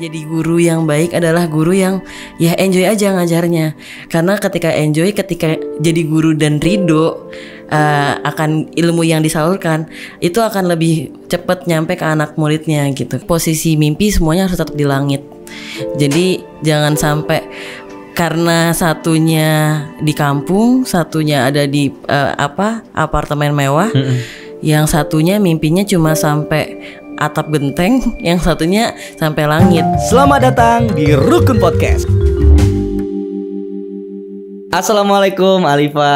Jadi guru yang baik adalah guru yang ya enjoy aja ngajarnya. Karena ketika enjoy, ketika jadi guru dan ridho akan ilmu yang disalurkan, itu akan lebih cepat nyampe ke anak muridnya gitu. Posisi mimpi semuanya harus tetap di langit. Jadi jangan sampai karena satunya di kampung, satunya ada di apartemen mewah, yang satunya mimpinya cuma sampai atap genteng, yang satunya sampai langit. Selamat datang di Rukun Podcast. Assalamualaikum Alifa.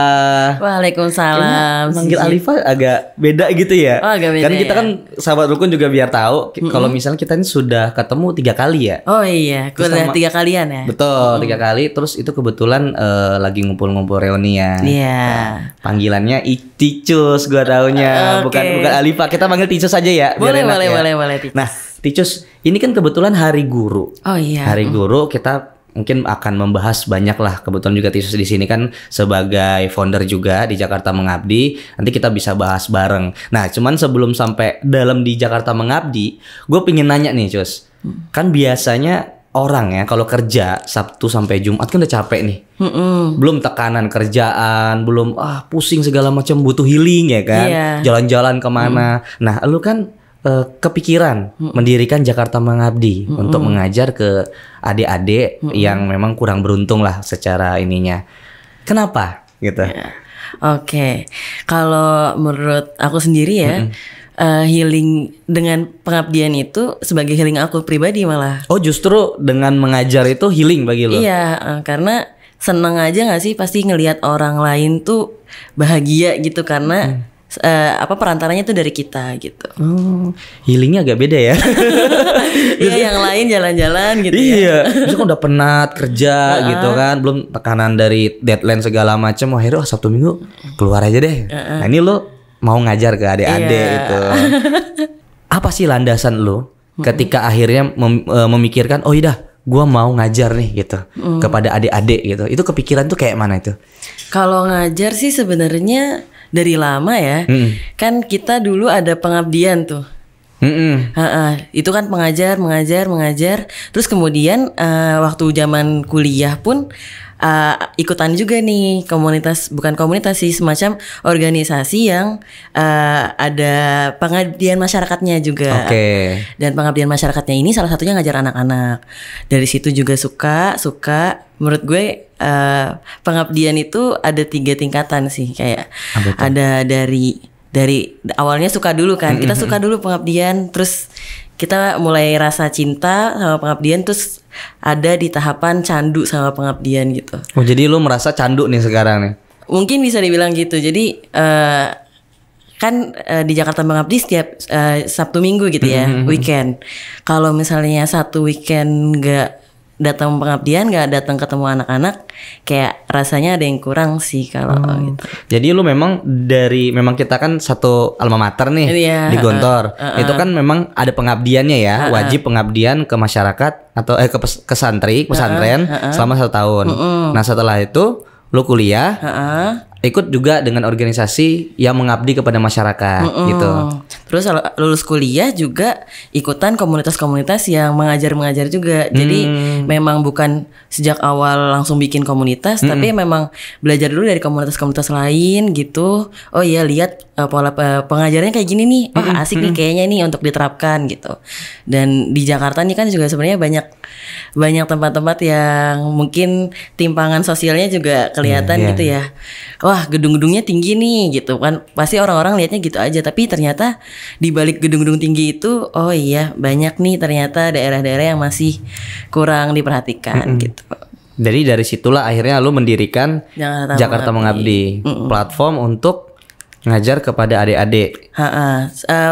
Waalaikumsalam. Manggil Alifa agak beda gitu ya. Oh, agak beda. Karena kita kan sahabat Rukun juga biar tahu kalau misalnya kita ini sudah ketemu 3 kali ya. Oh iya, udah 3 kalian ya. Betul, 3 kali. Terus itu kebetulan lagi ngumpul-ngumpul reunian. Iya. Panggilannya Ticus, gua taunya. Bukan Alifa. Kita panggil Ticus aja ya. Boleh. Ticus. Nah, Ticus, ini kan kebetulan Hari Guru. Oh iya. Hari Guru kita mungkin akan membahas banyak lah. Kebetulan juga Ticus di sini kan sebagai founder juga di Jakarta Mengabdi. Nanti kita bisa bahas bareng. Nah, cuman sebelum sampai dalam di Jakarta Mengabdi, gue pengen nanya nih, Cus. Kan biasanya orang ya kalau kerja Sabtu sampai Jumat kan udah capek nih. Belum tekanan kerjaan, belum pusing segala macam, butuh healing ya kan. Jalan-jalan kemana. Nah, lu kan kepikiran mendirikan Jakarta Mengabdi untuk mengajar ke adik-adik yang memang kurang beruntung lah secara ininya. Kenapa gitu? Oke. Kalau menurut aku sendiri ya, healing dengan pengabdian itu sebagai healing aku pribadi malah. Oh, justru dengan mengajar itu healing bagi lo? Iya, karena seneng aja gak sih pasti ngelihat orang lain tuh bahagia gitu karena perantaranya tuh dari kita gitu. Healingnya agak beda ya. Iya, yang lain jalan-jalan gitu. Iya, misalnya kan udah penat kerja gitu kan, belum tekanan dari deadline segala macam. Akhirnya Sabtu Minggu keluar aja deh. Nah, ini lo mau ngajar ke adik-adik gitu. Apa sih landasan lo ketika akhirnya memikirkan oh iya gue mau ngajar nih gitu kepada adik-adik gitu. Itu kepikiran tuh kayak mana itu? Kalau ngajar sih sebenarnya dari lama ya. Kan kita dulu ada pengabdian tuh. Itu kan mengajar. Terus kemudian waktu zaman kuliah pun ikutan juga nih bukan komunitas sih, semacam organisasi yang ada pengabdian masyarakatnya juga. Dan pengabdian masyarakatnya ini salah satunya ngajar anak-anak. Dari situ juga suka. Menurut gue pengabdian itu ada 3 tingkatan sih, kayak ada dari awalnya suka dulu kan. Kita suka dulu pengabdian, terus kita mulai rasa cinta sama pengabdian, terus ada di tahapan candu sama pengabdian gitu. Oh, jadi lu merasa candu nih sekarang nih? Mungkin bisa dibilang gitu. Jadi kan di Jakarta Mengabdi setiap Sabtu Minggu gitu ya, weekend. Kalau misalnya satu weekend nggak datang pengabdian, nggak datang ketemu anak-anak, kayak rasanya ada yang kurang sih kalau gitu. Jadi lu memang memang kita kan satu alma mater nih di Gontor. Itu kan memang ada pengabdiannya ya, wajib pengabdian ke masyarakat atau ke pesantren selama 1 tahun. Nah, setelah itu lu kuliah, ikut juga dengan organisasi yang mengabdi kepada masyarakat gitu. Terus lulus kuliah juga ikutan komunitas-komunitas yang mengajar juga. Jadi memang bukan sejak awal langsung bikin komunitas, tapi memang belajar dulu dari komunitas-komunitas lain gitu. Oh iya, lihat pola pengajarannya kayak gini nih. Oh, asik nih kayaknya nih untuk diterapkan gitu. Dan di Jakarta nih kan juga sebenarnya banyak tempat-tempat yang mungkin timpangan sosialnya juga kelihatan gitu ya. Wah, gedung-gedungnya tinggi nih gitu kan. Pasti orang-orang lihatnya gitu aja, tapi ternyata di balik gedung-gedung tinggi itu oh iya banyak nih ternyata daerah-daerah yang masih kurang diperhatikan gitu. Jadi dari situlah akhirnya lu mendirikan Jakarta Mengabdi, platform untuk ngajar kepada adik-adik.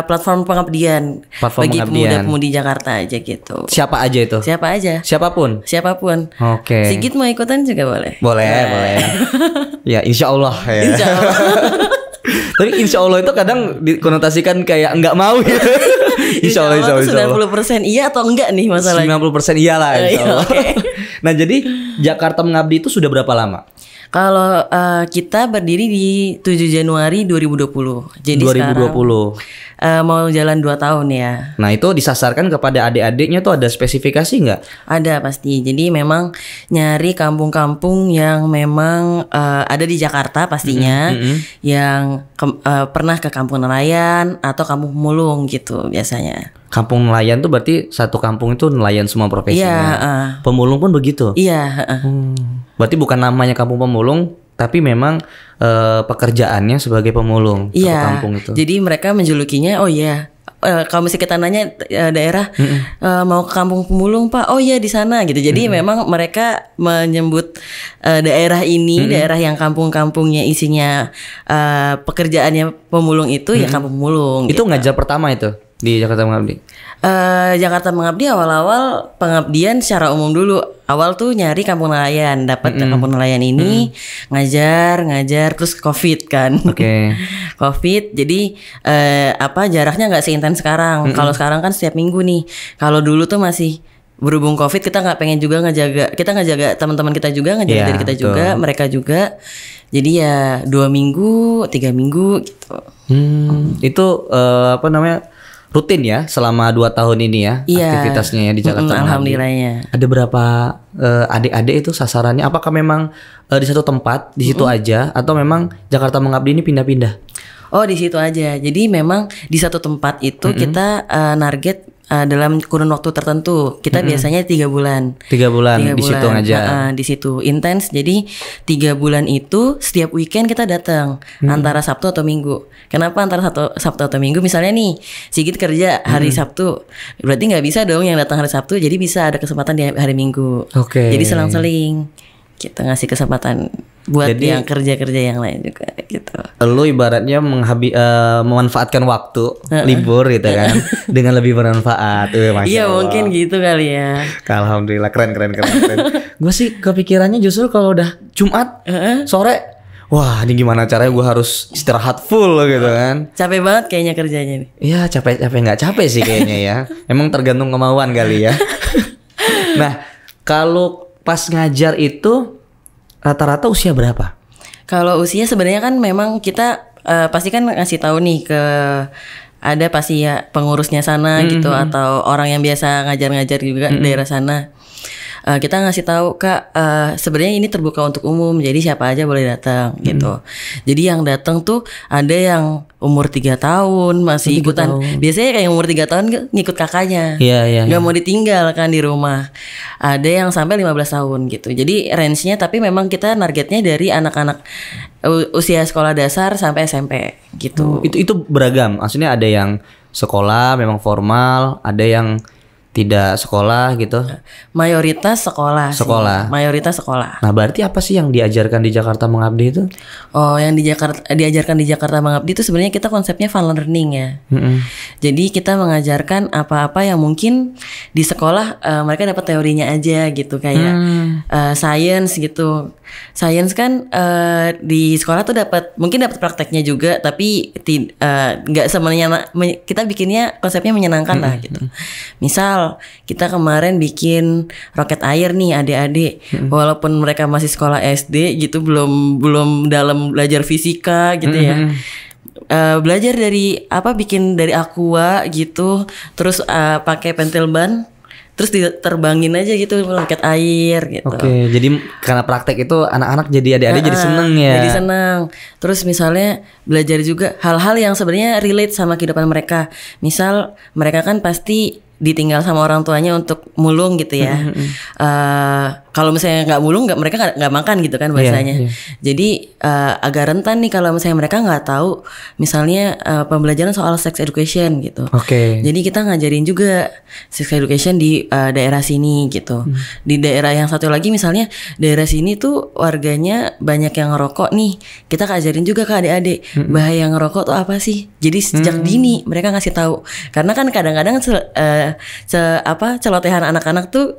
Platform pengabdian bagi pemuda-pemudi Jakarta aja gitu. Siapa aja itu? Siapa aja? Siapapun. Oke. Sigit mau ikutan juga boleh. Boleh. Ya, insya Allah ya. Tapi insya Allah itu kadang dikonotasikan kayak enggak mau ya. Insya Allah 90% iya atau enggak nih masalahnya? 90% iyalah insya Allah. Nah, jadi Jakarta Mengabdi itu sudah berapa lama? Kalau kita berdiri di 7 Januari 2020. Jadi 2020. sekarang mau jalan 2 tahun ya. Nah itu disasarkan kepada adik-adiknya tuh ada spesifikasi nggak? Ada pasti. Jadi memang nyari kampung-kampung yang memang ada di Jakarta pastinya, yang pernah ke Kampung Nelayan atau Kampung Pemulung gitu biasanya. Kampung nelayan tuh berarti satu kampung itu nelayan semua profesinya. Iya. Pemulung pun begitu. Iya. Berarti bukan namanya kampung pemulung, tapi memang pekerjaannya sebagai pemulung satu kampung itu. Jadi mereka menjulukinya, oh iya, kalau misalnya kita nanya daerah mau ke Kampung Pemulung Pak, oh iya di sana gitu. Jadi memang mereka menyebut daerah ini, daerah yang kampung-kampungnya isinya pekerjaannya pemulung itu ya Kampung Pemulung. Itu gitu. ngajar pertama itu di Jakarta Mengabdi. Jakarta Mengabdi awal-awal pengabdian secara umum dulu. Awal tuh nyari Kampung Nelayan, dapat ke Kampung Nelayan ini, ngajar terus Covid kan. Oke. Covid, jadi jaraknya nggak seintens sekarang. Kalau sekarang kan setiap minggu nih. Kalau dulu tuh masih berhubung Covid, kita nggak pengen juga ngejaga teman-teman kita juga, ngejaga diri kita juga, mereka juga. Jadi ya 2 minggu, 3 minggu gitu. Itu rutin ya selama 2 tahun ini ya, aktivitasnya ya di Jakarta Mengabdi. Alhamdulillahnya. Ada berapa adik-adik itu sasarannya? Apakah memang di satu tempat di situ aja, atau memang Jakarta Mengabdi ini pindah-pindah? Oh di situ aja. Jadi memang di satu tempat itu kita narget dalam kurun waktu tertentu. Kita biasanya 3 bulan. 3 bulan di situ ngajar. Di situ intens. Jadi 3 bulan itu setiap weekend kita datang antara Sabtu atau Minggu. Kenapa antara Sabtu atau Minggu? Misalnya nih Sigit kerja hari Sabtu, berarti nggak bisa dong yang datang hari Sabtu. Jadi bisa ada kesempatan di hari Minggu. Oke. Jadi selang-seling kita ngasih kesempatan buat yang kerja-kerja yang lain juga gitu. Lu ibaratnya memanfaatkan waktu libur gitu kan dengan lebih bermanfaat. Masya Iya Allah. mungkin gitu kali ya. Alhamdulillah keren. Gue sih kepikirannya justru kalau udah Jumat sore, wah ini gimana caranya gue harus istirahat full gitu kan. Capek banget kayaknya kerjanya nih. Iya capek nggak capek sih kayaknya ya. Emang tergantung kemauan kali ya. Nah kalau pas ngajar itu rata-rata usia berapa? Kalau usia sebenarnya kan memang kita pasti kan ngasih tahu nih ke ada pasti ya pengurusnya sana gitu atau orang yang biasa ngajar-ngajar juga daerah sana. Kita ngasih tahu Kak, sebenarnya ini terbuka untuk umum, jadi siapa aja boleh datang gitu. Jadi yang datang tuh ada yang umur 3 tahun masih ikutan. Biasanya kayak umur 3 tahun ngikut kakaknya. Iya. Gak mau ditinggal kan di rumah. Ada yang sampai 15 tahun gitu. Jadi range-nya tapi memang kita targetnya dari anak-anak usia sekolah dasar sampai SMP gitu. Itu beragam. Maksudnya ada yang sekolah memang formal, ada yang tidak sekolah gitu. Mayoritas sekolah. Mayoritas sekolah. Nah, berarti apa sih yang diajarkan di Jakarta Mengabdi itu? Oh, yang diajarkan di Jakarta Mengabdi itu sebenarnya kita konsepnya fun learning ya. Jadi kita mengajarkan apa-apa yang mungkin di sekolah mereka dapat teorinya aja gitu kayak science gitu. Science kan di sekolah tuh mungkin dapat prakteknya juga, tapi nggak kita bikinnya konsepnya menyenangkan lah gitu. Misal kita kemarin bikin roket air nih adik-adik, walaupun mereka masih sekolah SD gitu, belum dalam belajar fisika gitu ya. Belajar dari bikin dari aqua gitu, terus pakai pentil ban, terus diterbangin aja gitu roket air gitu. Oke, jadi karena praktek itu anak-anak jadi adik-adik jadi seneng ya. Jadi seneng. Terus misalnya belajar juga hal-hal yang sebenarnya relate sama kehidupan mereka. Misal mereka kan pasti ditinggal sama orang tuanya untuk mulung gitu ya. Kalau misalnya nggak mulung, mereka nggak makan gitu kan bahasanya. Jadi agak rentan nih kalau misalnya mereka nggak tahu, misalnya pembelajaran soal sex education gitu. Jadi kita ngajarin juga sex education di daerah sini gitu. Di daerah yang satu lagi misalnya daerah sini tuh warganya banyak yang ngerokok nih. Kita ajarin juga ke adik-adik bahaya ngerokok tuh apa sih. Jadi sejak dini mereka ngasih tahu. Karena kan kadang-kadang celotehan anak-anak tuh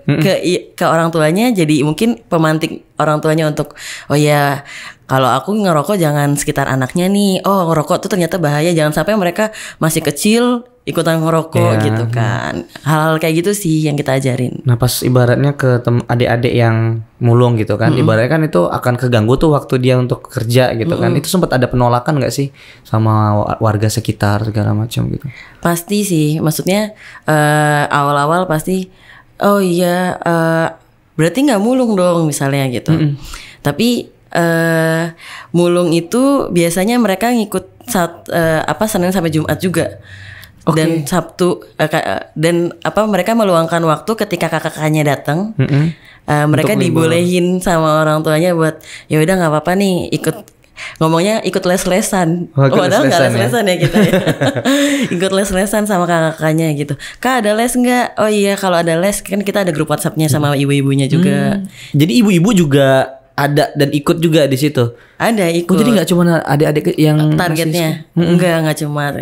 ke orang tuanya jadi mungkin pemantik orang tuanya untuk oh ya kalau aku ngerokok jangan sekitar anaknya nih. Oh ngerokok tuh ternyata bahaya. Jangan sampai mereka masih kecil ikutan ngerokok gitu kan. Hal-hal kayak gitu sih yang kita ajarin. Nah pas ibaratnya ke adik-adik yang mulung gitu kan, ibaratnya kan itu akan keganggu tuh waktu dia untuk kerja gitu kan. Itu sempat ada penolakan nggak sih sama warga sekitar segala macam gitu? Pasti sih, maksudnya awal-awal pasti oh iya berarti nggak mulung dong misalnya gitu. Tapi mulung itu biasanya mereka ngikut Senin sampai Jumat juga. Dan Sabtu dan mereka meluangkan waktu ketika kakak-kakaknya datang. Mereka dibolehin sama orang tuanya buat ya udah nggak apa-apa nih ngomongnya ikut les-lesan. Padahal nggak les-lesan ya kita ya. Ikut les-lesan sama kakak-kakaknya gitu. Kak ada les nggak? Oh iya kalau ada les kan kita ada grup WhatsApp-nya sama ibu-ibunya juga. Jadi ibu-ibu juga ada dan ikut juga di situ. Ada ikut. Oh, jadi nggak cuma adik-adik yang targetnya? Nggak cuma.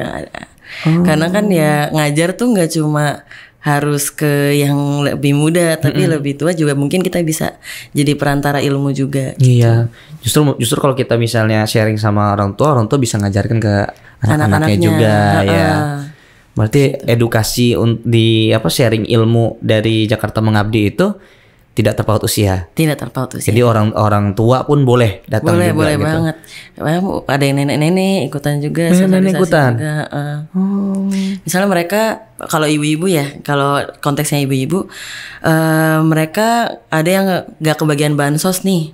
Karena kan ya ngajar tuh nggak cuma harus ke yang lebih muda, tapi lebih tua juga mungkin kita bisa jadi perantara ilmu juga. Iya, justru kalau kita misalnya sharing sama orang tua bisa ngajarkan ke anak-anaknya juga ya. Berarti edukasi di sharing ilmu dari Jakarta Mengabdi itu tidak terpaut usia. Tidak terpaut usia. Jadi orang tua pun boleh datang juga. Boleh gitu. banget. Ada yang nenek-nenek ikutan juga. Nenek ikutan. Juga. Misalnya mereka kalau ibu-ibu ya, kalau konteksnya ibu-ibu, mereka ada yang nggak kebagian bansos nih.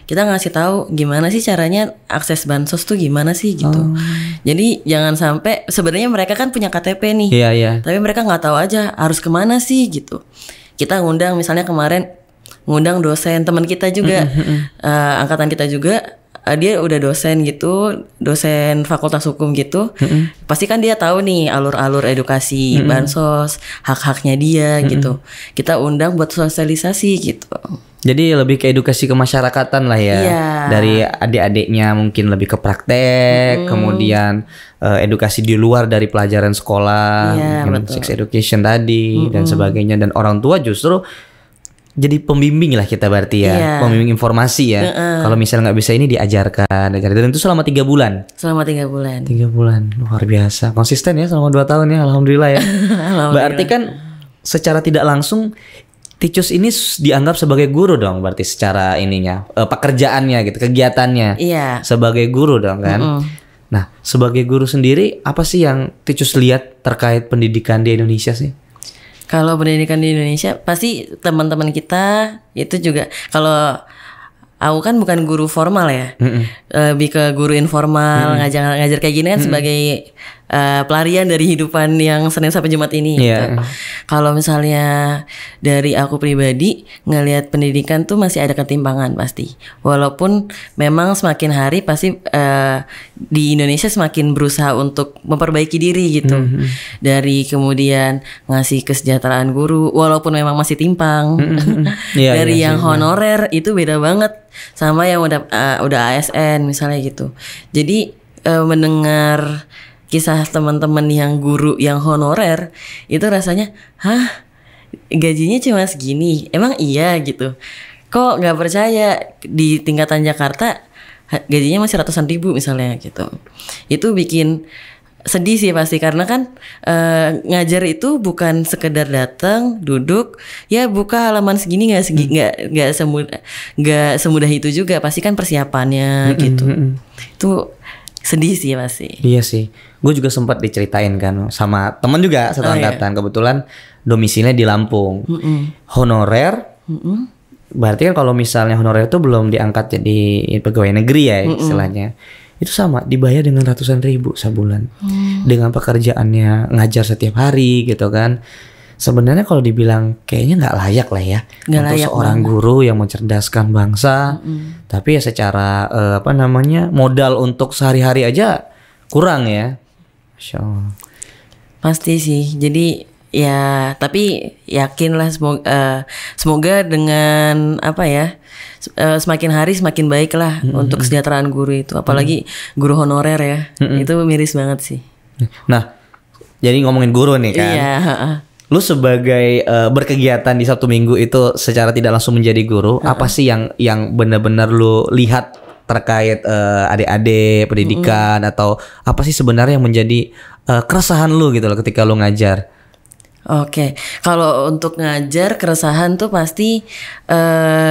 Kita ngasih tahu gimana sih caranya akses bansos tuh gimana sih gitu. Jadi jangan sampai sebenarnya mereka kan punya KTP nih. Iya. Tapi mereka nggak tahu aja harus kemana sih gitu. Kita ngundang misalnya kemarin ngundang dosen teman kita juga angkatan kita juga dia udah dosen gitu, dosen fakultas hukum gitu. Pasti kan dia tahu nih alur-alur edukasi bansos, hak-haknya dia gitu. Kita undang buat sosialisasi gitu. Jadi lebih ke edukasi kemasyarakatan lah ya. Dari adik-adiknya mungkin lebih ke praktek, kemudian edukasi di luar dari pelajaran sekolah, sex education tadi dan sebagainya. Dan orang tua justru jadi pembimbing lah kita berarti ya, pembimbing informasi ya. Kalau misalnya nggak bisa ini diajarkan. Dan itu selama 3 bulan. Selama 3 bulan. 3 bulan, luar biasa. Konsisten ya selama 2 tahun ya, alhamdulillah ya. Berarti kan secara tidak langsung Ticus ini dianggap sebagai guru dong, berarti secara ininya, pekerjaannya gitu, kegiatannya. Iya. Sebagai guru dong kan. Nah, sebagai guru sendiri, apa sih yang Ticus lihat terkait pendidikan di Indonesia sih? Kalau pendidikan di Indonesia, pasti teman-teman kita itu juga, kalau aku kan bukan guru formal ya, lebih ke guru informal, ngajar kayak gini kan sebagai pelarian dari hidupan yang Senin sampai Jumat ini. Gitu. Kalau misalnya dari aku pribadi ngelihat pendidikan tuh masih ada ketimpangan pasti. Walaupun memang semakin hari pasti di Indonesia semakin berusaha untuk memperbaiki diri gitu. Dari kemudian ngasih kesejahteraan guru, walaupun memang masih timpang. Dari yang honorer itu beda banget sama yang udah ASN misalnya gitu. Jadi mendengar kisah teman-teman yang guru yang honorer itu rasanya, gajinya cuma segini, emang iya gitu. Kok nggak percaya di tingkatan Jakarta gajinya masih ratusan ribu misalnya gitu. Itu bikin sedih sih pasti, karena kan ngajar itu bukan sekedar datang duduk ya buka halaman segini, nggak semudah itu juga, pasti kan persiapannya gitu. Itu sedih sih pasti. Iya sih, gue juga sempat diceritain kan sama teman juga satu angkatan. Kebetulan domisilinya di Lampung. Honorer. Berarti kan kalau misalnya honorer itu belum diangkat jadi pegawai negeri ya istilahnya. Itu sama, dibayar dengan ratusan ribu sebulan. Dengan pekerjaannya ngajar setiap hari gitu kan. Sebenarnya kalau dibilang kayaknya nggak layak lah ya untuk seorang guru yang mencerdaskan bangsa. Tapi ya secara modal untuk sehari-hari aja kurang ya. Masya Allah. Pasti sih. Jadi ya tapi yakinlah semoga dengan semakin hari semakin baik lah untuk kesejahteraan guru itu. Apalagi guru honorer ya. Itu miris banget sih. Nah, jadi ngomongin guru nih kan. Iya. lu sebagai berkegiatan di Sabtu Minggu itu secara tidak langsung menjadi guru, apa sih yang benar-benar lu lihat terkait adik-adik pendidikan atau apa sih sebenarnya yang menjadi keresahan lu gitu loh ketika lu ngajar? Oke, kalau untuk ngajar keresahan tuh pasti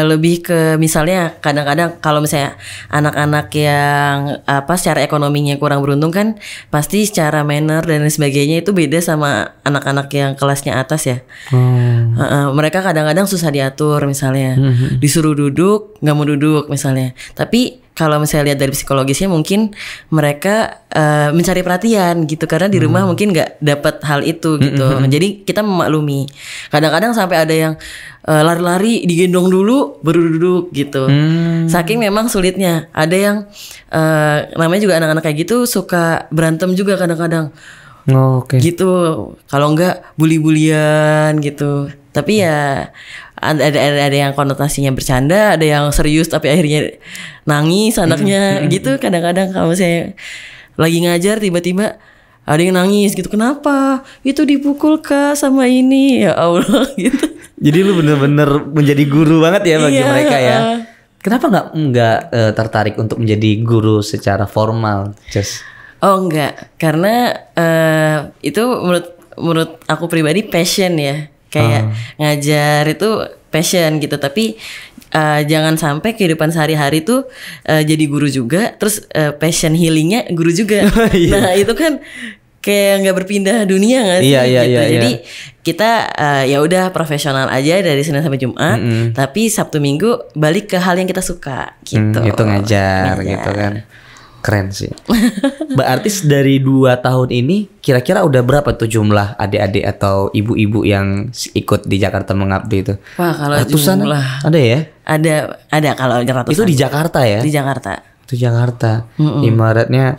lebih ke misalnya kadang-kadang kalau misalnya anak-anak yang secara ekonominya kurang beruntung kan pasti secara manner dan lain sebagainya itu beda sama anak-anak yang kelasnya atas ya. Mereka kadang-kadang susah diatur misalnya, disuruh duduk nggak mau duduk misalnya. Tapi kalau misalnya lihat dari psikologisnya mungkin mereka mencari perhatian gitu karena di rumah mungkin nggak dapat hal itu gitu. Jadi kita memaklumi. Kadang-kadang sampai ada yang lari-lari digendong dulu baru duduk gitu. Saking memang sulitnya. Ada yang namanya juga anak-anak kayak gitu suka berantem juga kadang-kadang. Oke. Gitu. Kalau enggak bully-bulian gitu. Tapi ya ada yang konotasinya bercanda, ada yang serius tapi akhirnya nangis anaknya gitu. Kadang-kadang kalau saya lagi ngajar tiba-tiba ada yang nangis gitu. Kenapa? Itu dipukul Kak sama ini. Ya Allah gitu. Jadi lu bener-bener menjadi guru banget ya bagi mereka ya. Kenapa nggak tertarik untuk menjadi guru secara formal, Cez? Oh enggak, karena itu menurut aku pribadi passion ya. Kayak ngajar itu passion gitu. Tapi jangan sampai kehidupan sehari-hari tuh jadi guru juga, terus passion healingnya guru juga. Nah itu kan kayak nggak berpindah dunia nggak sih? Gitu. Jadi kita ya udah profesional aja dari Senin sampai Jumat, tapi Sabtu Minggu balik ke hal yang kita suka gitu. Itu ngajar gitu kan. Keren sih. Berarti dari 2 tahun ini kira-kira udah berapa tuh jumlah adik-adik atau ibu-ibu yang ikut di Jakarta Mengabdi itu? Wah, kalau ratusan jumlah ada ya? Ada kalau ratusan. Itu di Jakarta ya? Di Jakarta. Itu Jakarta. Ibaratnya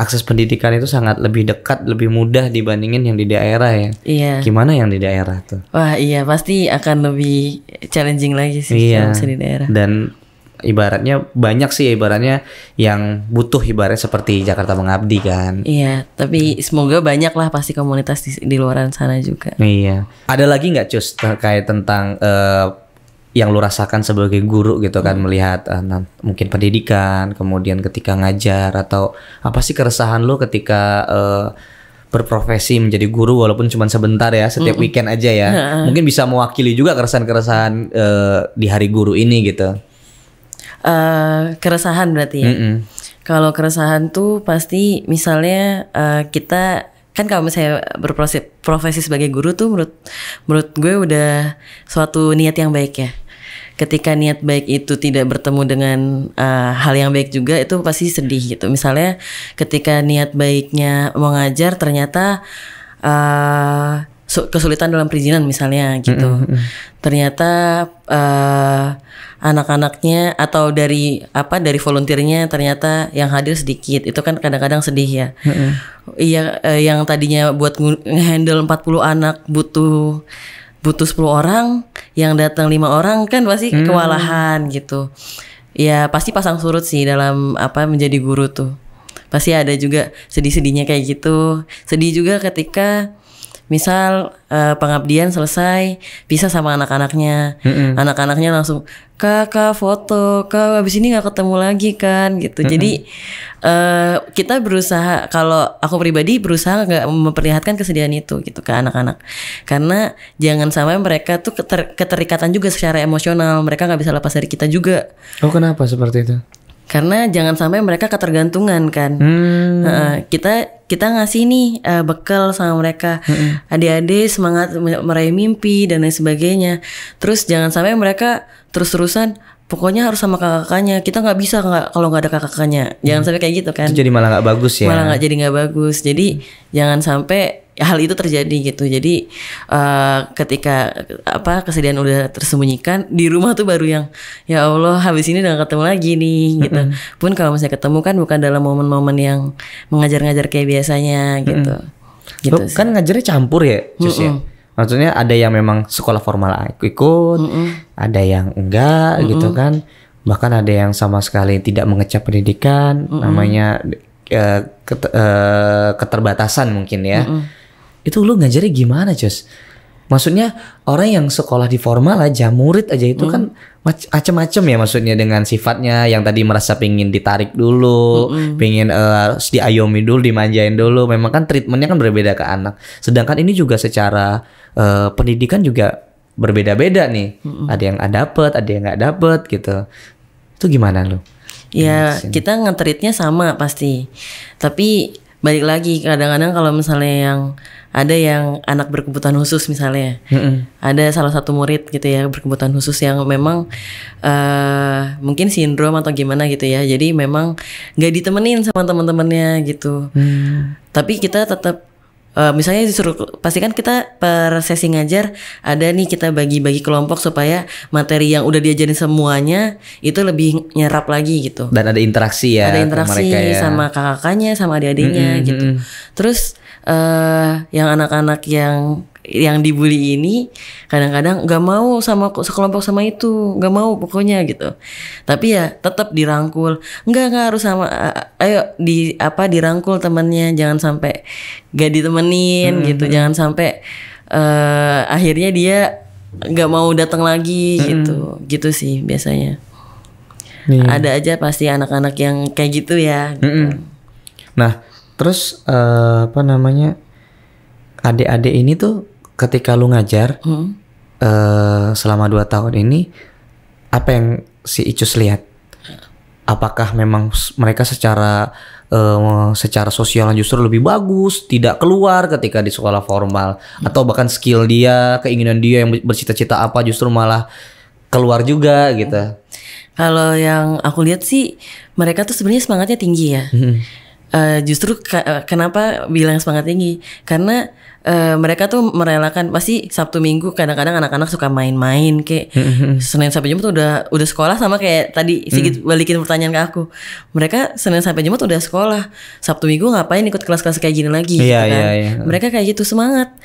akses pendidikan itu sangat lebih dekat, lebih mudah dibandingin yang di daerah ya. Iya. Gimana yang di daerah tuh? Wah, iya pasti akan lebih challenging lagi sih kalau di daerah. Dan ibaratnya banyak sih ibaratnya yang butuh ibaratnya seperti Jakarta Mengabdi kan. Iya, tapi semoga banyak lah pasti komunitas di luaran sana juga. Iya. Ada lagi nggak Cus terkait tentang yang lu rasakan sebagai guru gitu kan melihat mungkin pendidikan, kemudian ketika ngajar atau apa sih keresahan lu ketika berprofesi menjadi guru walaupun cuma sebentar ya setiap weekend aja ya. Mungkin bisa mewakili juga keresahan-keresahan di hari guru ini gitu. Keresahan berarti ya. Kalau keresahan tuh pasti misalnya kita kan kalau misalnya berprofesi sebagai guru tuh menurut gue udah suatu niat yang baik ya. Ketika niat baik itu tidak bertemu dengan hal yang baik juga itu pasti sedih gitu. Misalnya ketika niat baiknya mengajar ternyata kesulitan dalam perizinan misalnya gitu. Ternyata anak-anaknya atau dari volunteernya ternyata yang hadir sedikit. Itu kan kadang-kadang sedih ya. Iya, yang tadinya buat nge-handle 40 anak butuh 10 orang, yang datang 5 orang kan pasti kewalahan gitu. Ya pasti pasang surut sih dalam menjadi guru tuh. Pasti ada juga sedih-sedihnya kayak gitu. Sedih juga ketika misal pengabdian selesai pisah sama anak-anaknya, anak-anaknya langsung kakak foto, kak abis ini nggak ketemu lagi kan gitu. Jadi kita berusaha, kalau aku pribadi berusaha nggak memperlihatkan kesedihan itu gitu ke anak-anak, karena jangan sampai mereka tuh keterikatan juga secara emosional, mereka nggak bisa lepas dari kita juga. Oh kenapa seperti itu? Karena jangan sampai mereka ketergantungan kan. Kita ngasih nih bekal sama mereka, adik-adik semangat meraih mimpi dan lain sebagainya. Terus jangan sampai mereka terus-terusan pokoknya harus sama kakak-kakaknya. Kita nggak bisa kalau nggak ada kakak-kakaknya. Jangan sampai kayak gitu kan. Itu jadi malah nggak bagus ya. Malah nggak bagus. Jadi jangan sampai hal itu terjadi gitu. Jadi ketika kesedihan udah tersembunyikan di rumah tuh baru yang ya Allah habis ini udah ketemu lagi nih gitu. Pun kalau misalnya ketemu kan bukan dalam momen-momen yang mengajar-ngajar kayak biasanya gitu. Gitu sih. Kan ngajarnya campur ya, Cus ya. Maksudnya ada yang memang sekolah formal ikut, ada yang enggak gitu kan. Bahkan ada yang sama sekali tidak mengecap pendidikan, namanya keterbatasan mungkin ya. Itu lu ngajarnya gimana, Cus? Maksudnya orang yang sekolah di formal aja, murid aja itu kan macem-macem ya, maksudnya dengan sifatnya yang tadi merasa pingin ditarik dulu, pingin diayomi dulu, dimanjain dulu. Memang kan treatmentnya kan berbeda ke anak. Sedangkan ini juga secara pendidikan juga berbeda-beda nih. Ada yang dapet, ada yang nggak dapet gitu. Itu gimana lu? Ya kita nge-treatnya sama pasti. Tapi balik lagi kadang-kadang kalau misalnya yang ada yang anak berkebutuhan khusus misalnya, ada salah satu murid gitu ya berkebutuhan khusus yang memang mungkin sindrom atau gimana gitu ya, jadi memang nggak ditemenin sama teman-temannya gitu. Tapi kita tetap misalnya disuruh, pastikan kita per sesi ngajar ada nih kita bagi-bagi kelompok supaya materi yang udah diajarin semuanya itu lebih nyerap lagi gitu. Dan ada interaksi ya, ada interaksi mereka ya, sama kakak-kakaknya sama adik-adiknya gitu. Terus yang anak-anak yang dibully ini kadang-kadang nggak mau sama sekelompok sama itu, nggak mau pokoknya gitu. Tapi ya tetap dirangkul, nggak harus sama, ayo dirangkul temannya, jangan sampai nggak ditemenin gitu, jangan sampai akhirnya dia nggak mau datang lagi gitu sih biasanya. Ada aja pasti anak-anak yang kayak gitu ya. Gitu. Nah terus adik-adik ini tuh ketika lu ngajar selama 2 tahun ini, apa yang si Icus lihat? Apakah memang mereka secara sosial justru lebih bagus, tidak keluar ketika di sekolah formal, atau bahkan skill dia, keinginan dia yang bercita-cita apa justru malah keluar juga gitu? Kalau yang aku lihat sih mereka tuh sebenarnya semangatnya tinggi ya. Justru kenapa bilang semangat tinggi? Karena mereka tuh merelakan, pasti Sabtu Minggu kadang-kadang anak-anak suka main-main kayak Senin sampai Jumat udah sekolah, sama kayak tadi Sigit balikin pertanyaan ke aku. Mereka Senin sampai Jumat udah sekolah, Sabtu Minggu ngapain ikut kelas-kelas kayak gini lagi gitu kan. Mereka kayak gitu semangat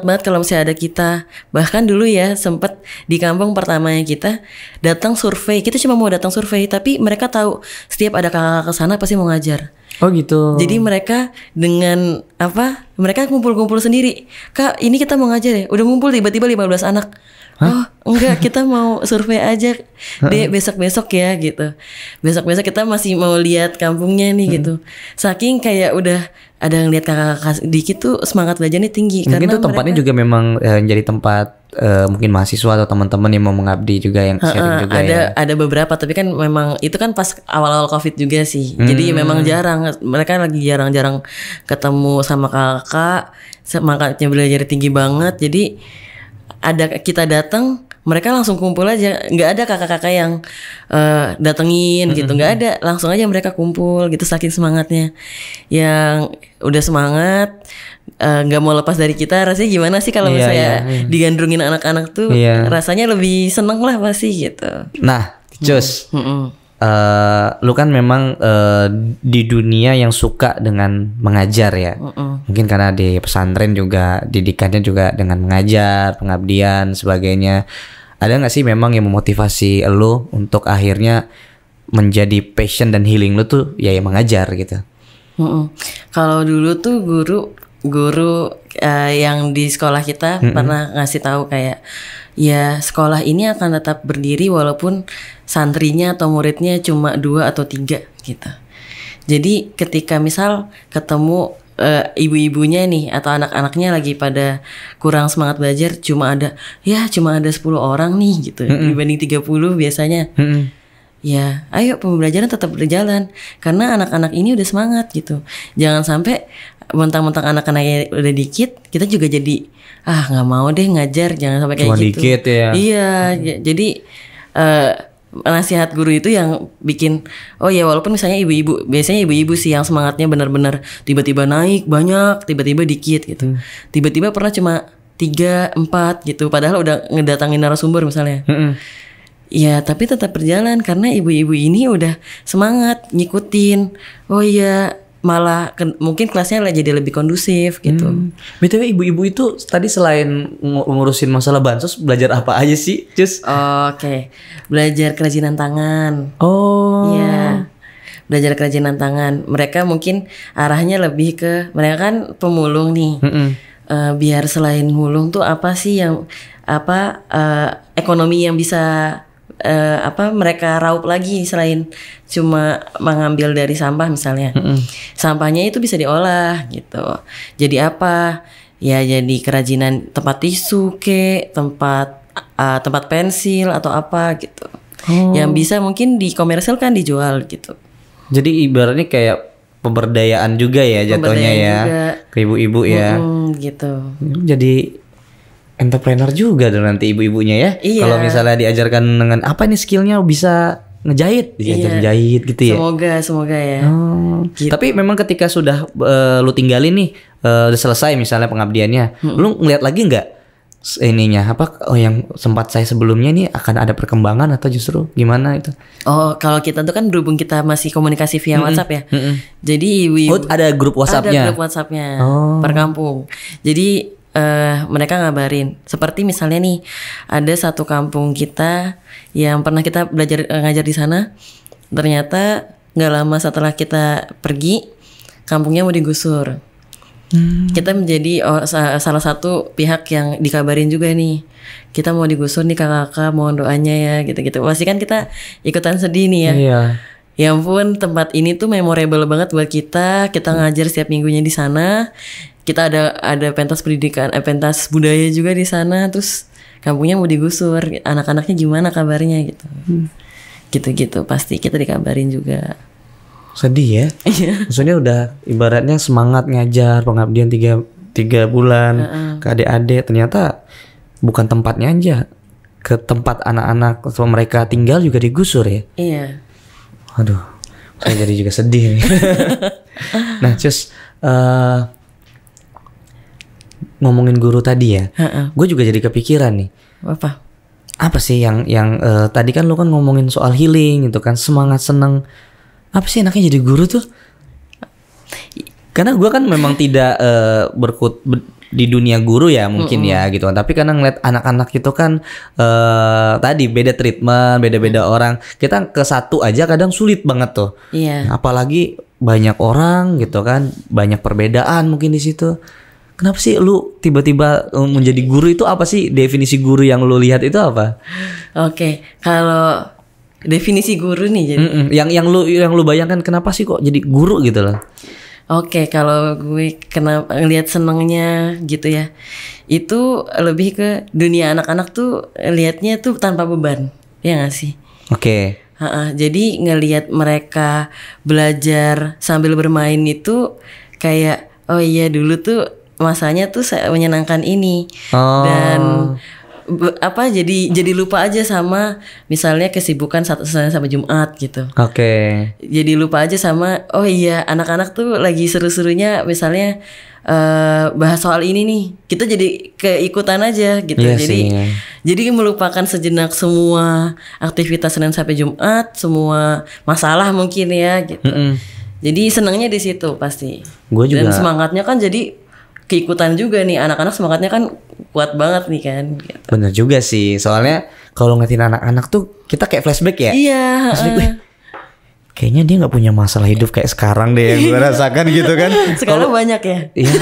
banget kalau misalnya ada kita. Bahkan dulu ya sempet di kampung pertamanya kita datang survei, kita cuma mau datang survei, tapi mereka tahu setiap ada kakak ke sana pasti mau ngajar. Oh gitu. Jadi mereka dengan mereka kumpul-kumpul sendiri. Kak, ini kita mau ngajar ya. Udah ngumpul tiba-tiba 15 anak. Oh, enggak, kita mau survei aja. Dek, besok-besok ya gitu. Besok-besok kita masih mau lihat kampungnya nih gitu. Saking kayak udah ada yang lihat kakak-kakak dikit tuh semangat belajarnya tinggi. Mungkin karena tuh tempatnya juga memang jadi tempat mungkin mahasiswa atau teman-teman yang mau mengabdi juga yang sharing juga ada beberapa, tapi kan memang itu kan pas awal-awal Covid juga sih. Jadi memang jarang, mereka lagi jarang-jarang ketemu sama kakak, semangatnya belajar tinggi banget. Jadi ada kita datang, mereka langsung kumpul aja, nggak ada kakak-kakak yang datengin gitu, nggak ada, langsung aja mereka kumpul gitu saking semangatnya. Yang udah semangat nggak mau lepas dari kita, rasanya gimana sih kalau misalnya digandrungin anak-anak tuh, rasanya lebih seneng lah pasti gitu. Nah, Cus, lu kan memang di dunia yang suka dengan mengajar ya. Mungkin karena di pesantren juga didikannya juga dengan mengajar, pengabdian, sebagainya. Ada nggak sih memang yang memotivasi lu untuk akhirnya menjadi passion dan healing lu tuh ya yang mengajar gitu? Kalau dulu tuh guru yang di sekolah kita pernah ngasih tahu kayak, ya sekolah ini akan tetap berdiri walaupun santrinya atau muridnya cuma 2 atau 3 gitu. Jadi ketika misal ketemu ibu-ibunya nih atau anak-anaknya lagi pada kurang semangat belajar, cuma ada 10 orang nih gitu dibanding 30 biasanya. Ya, ayo pembelajaran tetap berjalan karena anak-anak ini udah semangat gitu. Jangan sampai mentang-mentang anak-anaknya udah dikit, kita juga jadi nggak mau deh ngajar, jangan sampai kayak cuma gitu. Dikit ya. Iya, jadi nasihat guru itu yang bikin, oh ya walaupun misalnya biasanya ibu-ibu sih yang semangatnya benar-benar tiba-tiba naik banyak, tiba-tiba dikit gitu. Tiba-tiba pernah cuma 3, 4 gitu, padahal udah ngedatangin narasumber misalnya. Ya tapi tetap berjalan karena ibu-ibu ini udah semangat ngikutin. Oh iya, malah mungkin kelasnya jadi lebih kondusif gitu. BTW ibu-ibu itu tadi selain ngurusin masalah bansos belajar apa aja sih, Cus? Oke. Belajar kerajinan tangan. Oh. Iya. Belajar kerajinan tangan. Mereka mungkin arahnya lebih ke, mereka kan pemulung nih. biar selain mulung tuh apa sih yang ekonomi yang bisa mereka raup lagi selain cuma mengambil dari sampah misalnya. Sampahnya itu bisa diolah gitu. Jadi apa? Ya jadi kerajinan tempat tisu tempat pensil atau apa gitu. Yang bisa mungkin dikomersilkan dijual gitu. Jadi ibaratnya kayak pemberdayaan juga ya jatuhnya ya juga. Ke ibu-ibu ya. Gitu. Jadi entrepreneur juga dong nanti ibu-ibunya ya. Iya. Kalau misalnya diajarkan dengan apa nih skillnya bisa ngejahit, diajar ngejahit gitu ya. Semoga ya. Gitu. Tapi memang ketika sudah lu tinggalin nih, udah selesai misalnya pengabdiannya, lu ngeliat lagi nggak ininya yang sempat saya sebelumnya nih akan ada perkembangan atau justru gimana itu? Oh, kalau kita tuh kan berhubung kita masih komunikasi via WhatsApp ya. Jadi ibu-ibu ada grup WhatsApp-nya. Ada grup WhatsApp-nya per kampung. Jadi mereka ngabarin. Seperti misalnya nih ada satu kampung kita yang pernah kita belajar ngajar di sana. Ternyata nggak lama setelah kita pergi, kampungnya mau digusur. Kita menjadi salah satu pihak yang dikabarin juga nih. Kita mau digusur nih kakak-kakak, mohon doanya ya gitu-gitu. Pasti kan kita ikutan sedih nih ya. Iya. Ya ampun, tempat ini tuh memorable banget buat kita. Kita ngajar setiap minggunya di sana. Kita ada pentas pendidikan, pentas budaya juga di sana. Terus kampungnya mau digusur. Anak-anaknya gimana kabarnya gitu. Gitu-gitu pasti kita dikabarin juga. Sedih ya. Maksudnya udah ibaratnya semangat ngajar pengabdian 3 bulan ke adik-adik, ternyata bukan tempatnya aja, ke tempat anak-anak atau mereka tinggal juga digusur ya. Iya. Aduh, saya jadi juga sedih nih. Nah, Cus, ngomongin guru tadi ya, gue juga jadi kepikiran nih. Apa sih yang tadi kan lu kan ngomongin soal healing gitu kan, semangat seneng. Apa sih enaknya jadi guru tuh? Karena gue kan memang tidak di dunia guru ya mungkin ya gitu kan. Tapi karena ngeliat anak-anak itu kan tadi beda treatment, beda-beda orang. Kita ke satu aja kadang sulit banget tuh. Iya. Apalagi banyak orang gitu kan, banyak perbedaan mungkin di situ. Kenapa sih lu tiba-tiba menjadi guru itu apa sih? Definisi guru yang lu lihat itu apa? Oke, kalau definisi guru nih jadi yang lu bayangkan kenapa sih kok jadi guru gitu loh. Oke, kalau gue kenapa ngelihat senengnya gitu ya, itu lebih ke dunia anak-anak tuh lihatnya tuh tanpa beban, ya nggak sih? Oke. Jadi ngelihat mereka belajar sambil bermain itu kayak oh iya dulu tuh masanya tuh menyenangkan ini dan jadi lupa aja sama misalnya kesibukan Senin sampai Jumat gitu. Oke. Jadi lupa aja sama oh iya anak-anak tuh lagi seru-serunya misalnya bahas soal ini nih. Kita jadi keikutan aja gitu. Iya jadi melupakan sejenak semua aktivitas Senin sampai Jumat, semua masalah mungkin ya gitu. Jadi senangnya di situ pasti. Gua juga. Dan semangatnya kan jadi keikutan juga nih, anak-anak semangatnya kan kuat banget nih kan gitu. Bener juga sih, soalnya kalau ngeliatin anak-anak tuh kita kayak flashback ya. Iya. Flashback, kayaknya dia nggak punya masalah hidup kayak sekarang deh yang gue rasakan gitu kan. Sekarang banyak ya. Iya.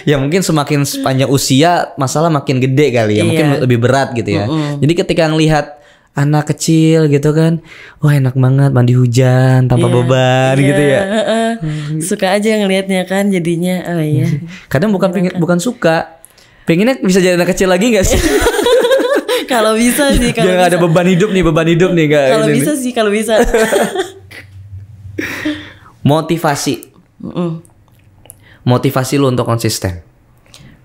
Ya mungkin semakin sepanjang usia masalah makin gede kali ya, mungkin lebih berat gitu ya. Jadi ketika ngelihat anak kecil gitu kan, wah enak banget mandi hujan tanpa beban gitu ya. Suka aja ngelihatnya kan jadinya. Oh iya. Kadang bukan suka, pengennya bisa jadi anak kecil lagi nggak sih? Kalau bisa sih. Jangan ada beban hidup nih nggak. Kalau bisa sih, kalau bisa. Motivasi lu untuk konsisten.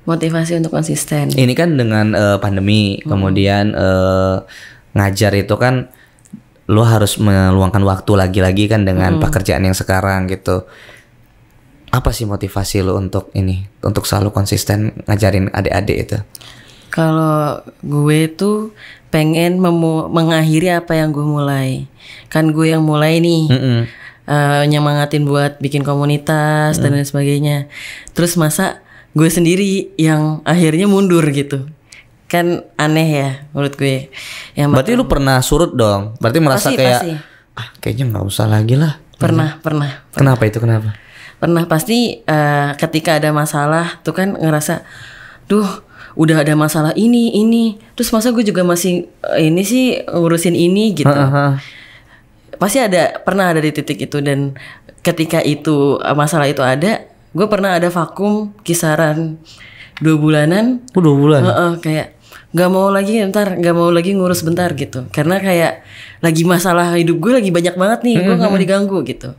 Motivasi untuk konsisten. Ini kan dengan pandemi, kemudian ngajar itu kan lu harus meluangkan waktu lagi-lagi kan dengan pekerjaan yang sekarang gitu. Apa sih motivasi lu untuk selalu konsisten ngajarin adik-adik itu? Kalau gue tuh pengen mengakhiri apa yang gue mulai. Kan gue yang mulai nih. Nyemangatin buat bikin komunitas dan lain sebagainya. Terus masa gue sendiri yang akhirnya mundur gitu. Kan aneh ya menurut gue. Berarti lu pernah surut dong? Berarti merasa pasti. Kayaknya nggak usah lagi lah. Pernah. Kenapa itu? Kenapa? Pernah pasti ketika ada masalah tuh kan ngerasa, duh udah ada masalah ini, terus masa gue juga masih ini sih ngurusin ini gitu. Pasti pernah ada di titik itu, dan ketika itu masalah itu ada, gue pernah ada vakum kisaran 2 bulanan. 2 bulan. Kayak nggak mau lagi ngurus bentar gitu, karena kayak lagi masalah hidup gue lagi banyak banget nih, gue nggak mau diganggu gitu.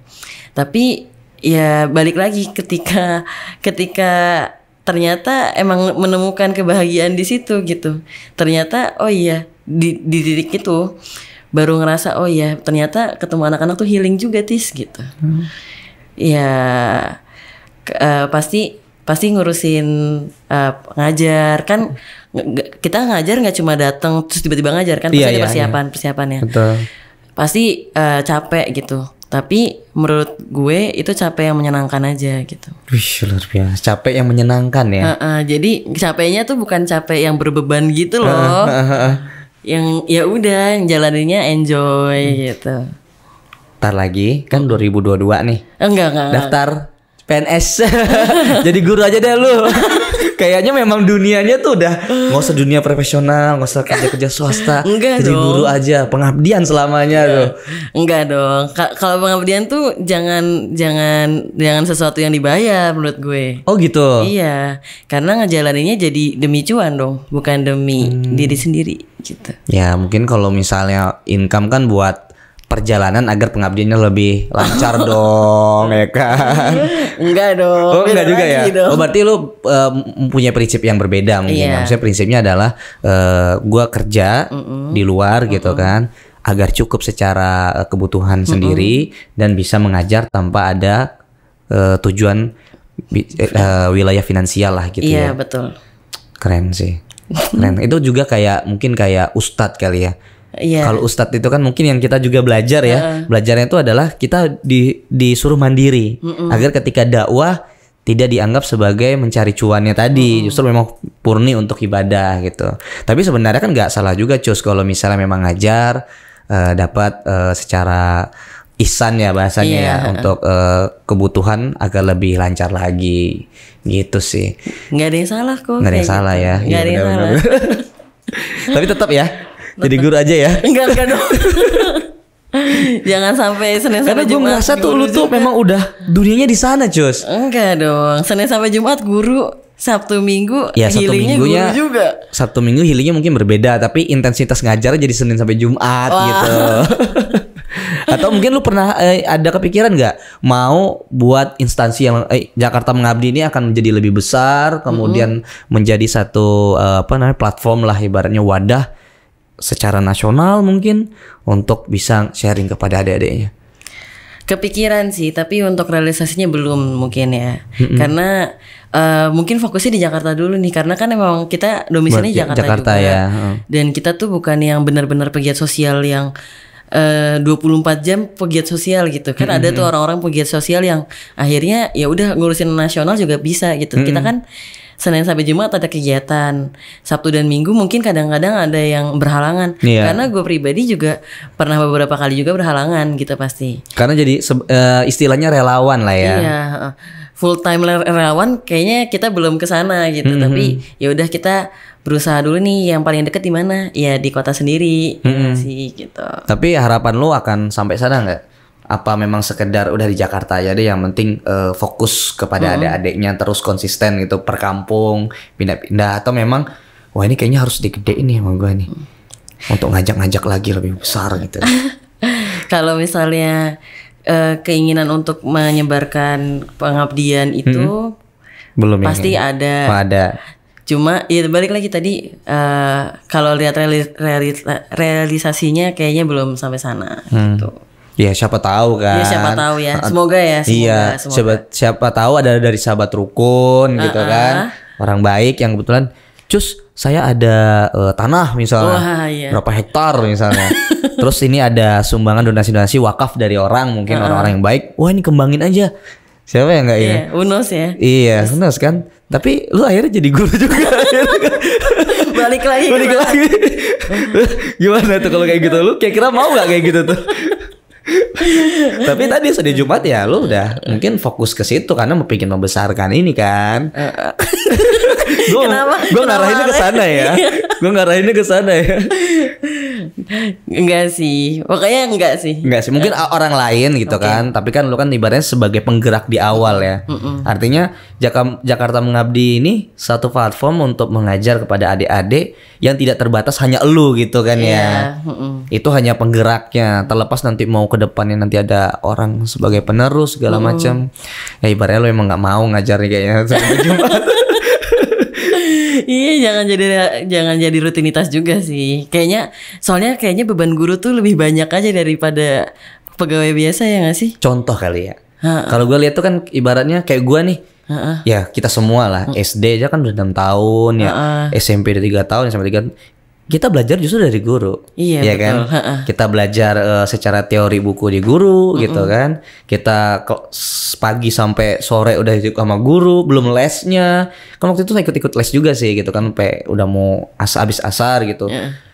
Tapi ya balik lagi ketika ternyata emang menemukan kebahagiaan di situ gitu. Ternyata oh iya di titik itu baru ngerasa oh iya ternyata ketemu anak-anak tuh healing juga Tis gitu. Ya pasti ngurusin ngajar kan, kita ngajar nggak cuma datang terus tiba-tiba ngajar kan, pasti ada persiapannya. Betul. Pasti capek gitu. Tapi menurut gue itu capek yang menyenangkan aja gitu. Wih, luar biasa. Capek yang menyenangkan ya. Jadi capeknya tuh bukan capek yang berbeban gitu loh. Yang ya udah jalaninnya enjoy gitu. Ntar lagi kan 2022 nih. Enggak. Daftar PNS. Jadi guru aja deh lu. Kayaknya memang dunianya tuh udah nggak usah dunia profesional, nggak usah kerja swasta. Enggak jadi dong. guru aja, pengabdian selamanya tuh. Enggak dong. Kalau pengabdian tuh jangan sesuatu yang dibayar menurut gue. Oh gitu. Iya, karena ngejalaninnya jadi demi cuan dong, bukan demi diri sendiri gitu. Ya mungkin kalau misalnya income kan buat perjalanan agar pengabdiannya lebih lancar dong, ya kan? Enggak dong. Oh enggak juga ya? Dong. Oh berarti lu punya prinsip yang berbeda mungkin. Yeah. Maksudnya prinsipnya adalah gua kerja di luar gitu kan, agar cukup secara kebutuhan sendiri dan bisa mengajar tanpa ada tujuan wilayah finansial lah gitu ya. Iya betul. Keren sih. Keren. Itu juga kayak mungkin kayak ustadz kali ya. Yeah. Kalau ustadz itu kan mungkin yang kita juga belajar ya. Belajarnya itu adalah kita disuruh mandiri agar ketika dakwah tidak dianggap sebagai mencari cuannya tadi, justru memang murni untuk ibadah gitu. Tapi sebenarnya kan nggak salah juga Cus kalau misalnya memang ngajar dapat secara ihsan ya bahasanya ya untuk kebutuhan agar lebih lancar lagi gitu sih. Nggak ada yang salah kok. Nggak ada yang salah ya. Nggak ada yang salah. Tapi tetap ya. Jadi guru aja ya. Enggak dong. Jangan sampai Senin sampai Jumat. Karena gue merasa tuh lu tuh memang udah dunianya di sana, Cus. Enggak dong. Senin sampai Jumat guru, Sabtu Minggu ya, healingnya guru juga. Sabtu Minggu healingnya mungkin berbeda, tapi intensitas ngajarnya jadi Senin sampai Jumat gitu. Atau mungkin lu pernah ada kepikiran nggak mau buat instansi yang Jakarta Mengabdi ini akan menjadi lebih besar, kemudian menjadi satu platform lah ibaratnya wadah secara nasional mungkin untuk bisa sharing kepada adik-adiknya. Kepikiran sih, tapi untuk realisasinya belum mungkin ya. Karena mungkin fokusnya di Jakarta dulu nih, karena kan memang kita domisilinya Jakarta juga. Ya. Dan kita tuh bukan yang benar-benar pegiat sosial yang 24 jam pegiat sosial gitu. Kan ada tuh orang-orang pegiat sosial yang akhirnya ya udah ngurusin nasional juga bisa gitu. Kita kan Senin sampai Jumat ada kegiatan, Sabtu dan Minggu mungkin kadang-kadang ada yang berhalangan. Karena gue pribadi juga pernah beberapa kali juga berhalangan gitu pasti. Karena jadi istilahnya relawan lah ya. Iya, full time relawan kayaknya kita belum ke sana gitu. Tapi ya udah kita berusaha dulu nih yang paling deket di mana? Ya di kota sendiri sih gitu. Tapi harapan lu akan sampai sana nggak? Apa memang sekedar udah di Jakarta aja deh, yang penting fokus kepada adik-adiknya terus konsisten gitu per kampung pindah-pindah, atau memang wah ini kayaknya harus digedein nih sama gue nih untuk ngajak-ngajak lagi lebih besar gitu. Kalau misalnya keinginan untuk menyebarkan pengabdian itu belum pasti ada. Cuma ya balik lagi tadi kalau lihat realisasinya kayaknya belum sampai sana gitu. Ya siapa tahu kan. Ya siapa tahu ya. Semoga ya. Semoga. Siapa tahu ada dari sahabat rukun gitu kan. Orang baik yang kebetulan, Cus saya ada tanah misalnya. Berapa hektar misalnya. Terus ini ada sumbangan donasi-donasi wakaf dari orang, mungkin orang-orang yang baik. Wah ini kembangin aja. Siapa yang enggak ya? Unos ya. Iya, Unos kan. Tapi lu akhirnya jadi guru juga. Balik lagi. Gimana tuh kalau kayak gitu? Lu kira-kira mau gak kayak gitu tuh? Tapi tadi sedih Jumat ya lu udah mungkin fokus ke situ karena mau bikin membesarkan ini kan. Gue ngarahinnya ke sana ya. Gue ngarahinnya ke sana ya. Enggak sih. Pokoknya enggak sih. Enggak sih. Mungkin orang lain gitu kan. Tapi kan lu kan ibaratnya sebagai penggerak di awal ya. Artinya Jakarta Mengabdi ini satu platform untuk mengajar kepada adik-adik yang tidak terbatas hanya elu gitu kan ya. Itu hanya penggeraknya. Terlepas nanti mau ke depannya nanti ada orang sebagai penerus segala macam. Ya ibaratnya lu emang nggak mau ngajar nih kayaknya sampai Jumat. Iya, jangan jadi rutinitas juga sih. Soalnya kayaknya beban guru tuh lebih banyak aja daripada pegawai biasa ya nggak sih? Contoh kali ya. Kalau gue lihat tuh kan ibaratnya kayak gue nih. Ya kita semua lah. SD aja kan udah 6 tahun ya. SMP udah 3 tahun sampai 3. Kita belajar justru dari guru. Iya ya betul. Kan? Kita belajar secara teori buku di guru gitu kan. Kita pagi sampai sore udah sama guru, belum lesnya. Kan waktu itu saya ikut les juga sih gitu kan, sampai udah mau habis asar gitu.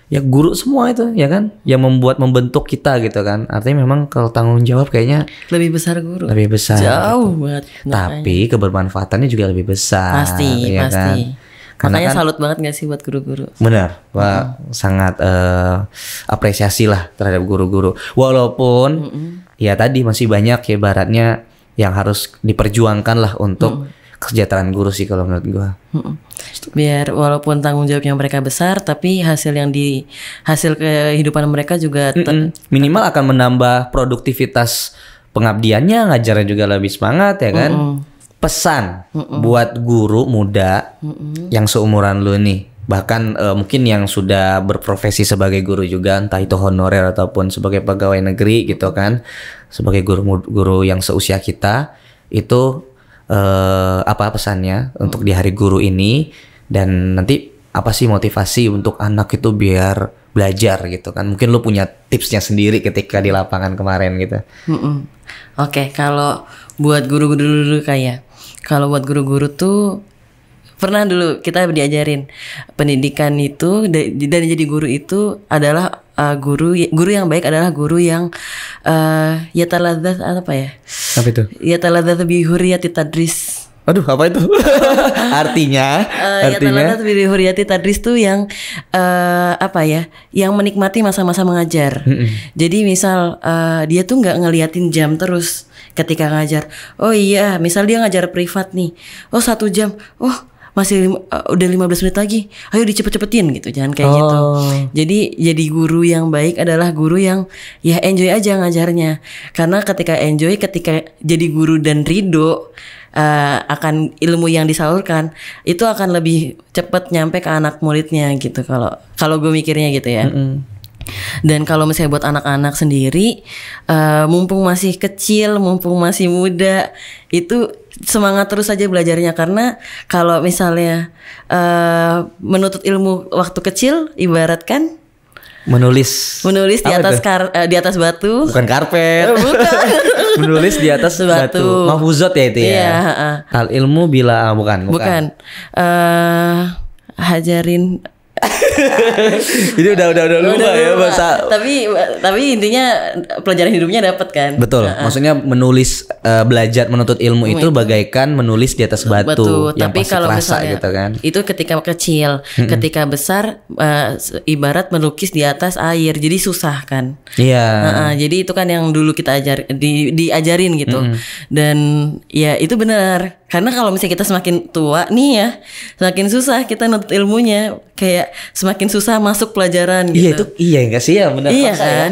Ya guru semua itu ya kan, yang membentuk kita gitu kan. Artinya memang kalau tanggung jawab kayaknya lebih besar guru. Lebih besar. Jauh gitu. banget. Tapi kebermanfaatannya juga lebih besar. Pasti, ya pasti. Kan? Makanya salut banget gak sih buat guru-guru? Benar, Wah, sangat apresiasi lah terhadap guru-guru. Walaupun ya tadi masih banyak ya ibaratnya yang harus diperjuangkan lah untuk kesejahteraan guru sih kalau menurut gua. Biar walaupun tanggung jawabnya mereka besar, tapi hasil kehidupan mereka juga minimal akan menambah produktivitas pengabdiannya, ngajarnya juga lebih semangat ya kan. Pesan buat guru muda yang seumuran lu nih, bahkan mungkin yang sudah berprofesi sebagai guru juga, entah itu honorer ataupun sebagai pegawai negeri gitu kan, sebagai guru yang seusia kita, itu apa pesannya untuk di hari guru ini, dan nanti apa sih motivasi untuk anak itu biar belajar gitu kan? Mungkin lu punya tipsnya sendiri ketika di lapangan kemarin gitu. Oke, kalau buat guru-guru dulu kalau buat guru-guru tuh pernah dulu kita diajarin pendidikan itu dan jadi guru itu adalah guru yang baik adalah guru yang yataladzaz apa ya? Apa itu? Yataladzaz bi hurriyati tadris. Aduh, apa itu? Artinya yataladzaz bi hurriyati tadris tuh yang apa ya? Yang menikmati masa-masa mengajar. Jadi misal dia tuh nggak ngeliatin jam terus ketika ngajar. Oh iya, misal dia ngajar privat nih. Oh 1 jam. Oh masih udah 15 menit lagi. Ayo dicepet-cepetin gitu. Jangan kayak gitu. Jadi guru yang baik adalah guru yang ya enjoy aja ngajarnya. Karena ketika jadi guru dan ridho akan ilmu yang disalurkan, itu akan lebih cepat nyampe ke anak muridnya gitu. Kalau gue mikirnya gitu ya. Dan kalau misalnya buat anak-anak sendiri, mumpung masih kecil, mumpung masih muda, itu semangat terus aja belajarnya. Karena kalau misalnya menuntut ilmu waktu kecil, ibaratkan menulis di atas batu. Bukan karpet. Bukan. Menulis di atas batu. Mahfuzat ya itu ya. Iya, Al ilmu bila bukan. Hajarin. Ini udah lupa ya bahasa. Tapi intinya pelajaran hidupnya dapat kan. Betul. Maksudnya menulis belajar menuntut ilmu itu bagaikan menulis di atas batu yang tapi pasti kalau kerasa misalnya, gitu kan. Itu ketika kecil, ketika besar ibarat melukis di atas air. Jadi susah kan. Iya. Jadi itu kan yang dulu kita diajarin gitu. Dan ya itu benar. Karena kalau misalnya kita semakin tua nih ya, semakin susah kita nuntut ilmunya, kayak semakin susah masuk pelajaran gitu. Iya itu enggak sih ya, benar. Iya kan.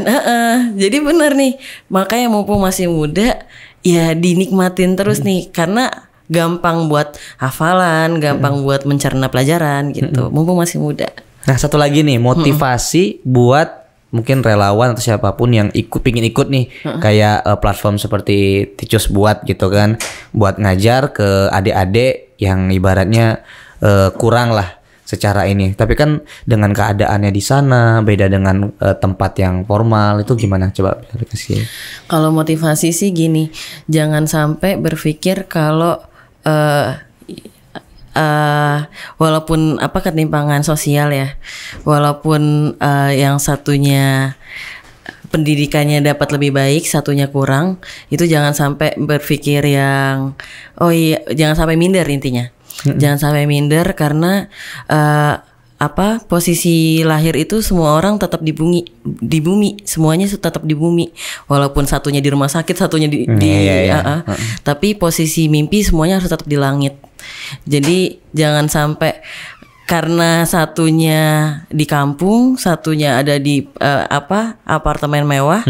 Jadi benar nih, makanya mumpung masih muda ya dinikmatin terus nih, karena gampang buat hafalan, gampang buat mencerna pelajaran gitu. Mumpung masih muda. Nah satu lagi nih, motivasi buat mungkin relawan atau siapapun yang pingin ikut nih kayak platform seperti Ticus buat gitu kan, buat ngajar ke adik-adik yang ibaratnya kurang lah secara ini, tapi kan dengan keadaannya di sana beda dengan tempat yang formal, itu gimana coba kasih? Kalau motivasi sih gini, jangan sampai berpikir kalau walaupun ketimpangan sosial ya, walaupun yang satunya pendidikannya dapat lebih baik, satunya kurang, itu jangan sampai berpikir yang jangan sampai minder intinya. Jangan sampai minder karena posisi lahir itu semua orang tetap di bumi, semuanya tetap di bumi, walaupun satunya di rumah sakit, satunya tapi posisi mimpi semuanya harus tetap di langit. Jadi jangan sampai karena satunya di kampung, satunya ada di apartemen mewah,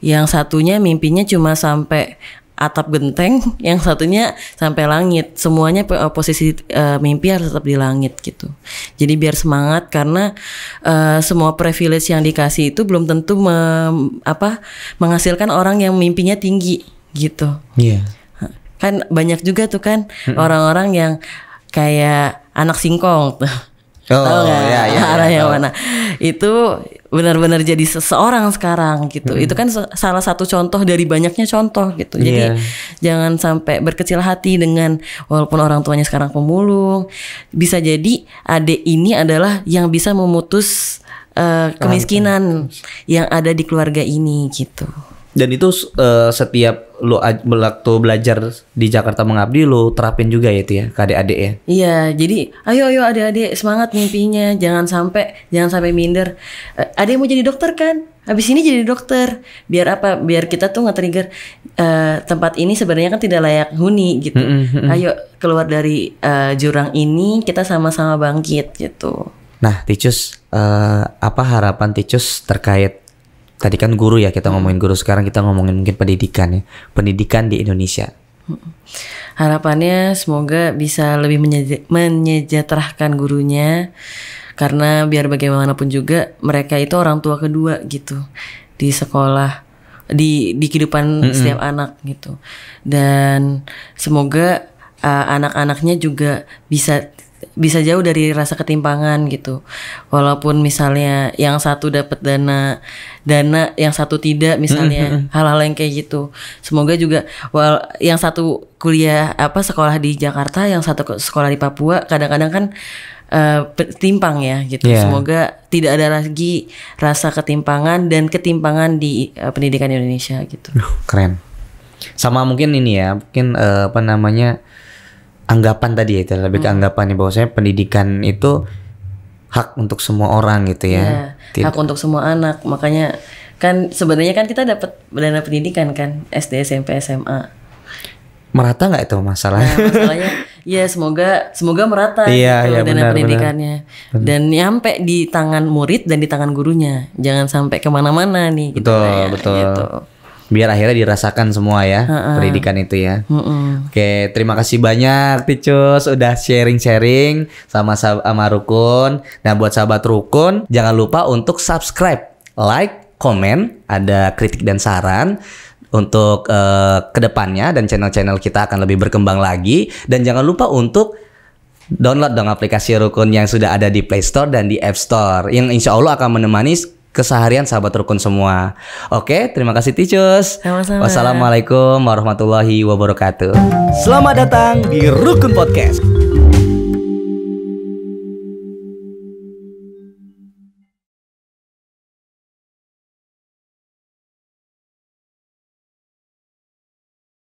yang satunya mimpinya cuma sampai atap genteng, yang satunya sampai langit. Semuanya posisi mimpi harus tetap di langit gitu. Jadi biar semangat karena semua privilege yang dikasih itu belum tentu menghasilkan orang yang mimpinya tinggi gitu. Iya. Kan banyak juga tuh kan orang-orang yang kayak anak singkong tuh. Tahu nggak arah yang mana? Itu benar-benar jadi seseorang sekarang gitu. Itu kan salah satu contoh dari banyaknya contoh gitu. Jadi jangan sampai berkecil hati dengan walaupun orang tuanya sekarang pemulung, bisa jadi adik ini adalah yang bisa memutus kemiskinan yang ada di keluarga ini gitu. Dan itu setiap lu waktu belajar di Jakarta Mengabdi lu terapin juga ya itu ya ke adik-adik ya. Iya, jadi ayo adik-adik semangat mimpinya, jangan sampai minder. Adik mau jadi dokter kan? Habis ini jadi dokter. Biar apa? Biar kita tuh nge-trigger tempat ini sebenarnya kan tidak layak huni gitu. Ayo keluar dari jurang ini, kita sama-sama bangkit gitu. Nah, Ticus, apa harapan Ticus terkait tadi kan guru ya, kita ngomongin guru, sekarang kita ngomongin mungkin pendidikan ya. Pendidikan di Indonesia. Harapannya semoga bisa lebih menyejahterakan gurunya, karena biar bagaimanapun juga mereka itu orang tua kedua gitu di sekolah, di kehidupan setiap anak gitu. Dan semoga anak-anaknya juga bisa jauh dari rasa ketimpangan gitu. Walaupun misalnya yang satu dapat dana yang satu tidak misalnya, hal-hal yang kayak gitu. Semoga juga yang satu kuliah sekolah di Jakarta, yang satu sekolah di Papua, kadang-kadang kan timpang ya gitu. Semoga tidak ada lagi rasa ketimpangan di pendidikan Indonesia gitu. Keren. Sama mungkin ini ya, mungkin anggapan tadi ya, itu lebih ke anggapan nih, bahwasanya pendidikan itu hak untuk semua orang gitu ya. Hak untuk semua anak. Makanya kan sebenarnya kan kita dapat dana pendidikan kan, SD, SMP, SMA. Merata nggak itu masalahnya? Nah, masalahnya ya semoga merata dana benar, pendidikannya. Benar. Dan nyampe di tangan murid dan di tangan gurunya. Jangan sampai kemana-mana nih. Betul. Gitu. Biar akhirnya dirasakan semua ya pendidikan itu ya. Oke, terima kasih banyak Ticus udah sharing-sharing sama Rukun. Nah, buat sahabat Rukun, jangan lupa untuk subscribe, like, komen, ada kritik dan saran untuk kedepannya, dan channel-channel kita akan lebih berkembang lagi. Dan jangan lupa untuk download dong aplikasi Rukun yang sudah ada di Play Store dan di App Store, yang insya Allah akan menemani keseharian sahabat Rukun semua. Oke, terima kasih Ticus. Sama-sama. Wassalamualaikum warahmatullahi wabarakatuh. Selamat datang di Rukun Podcast.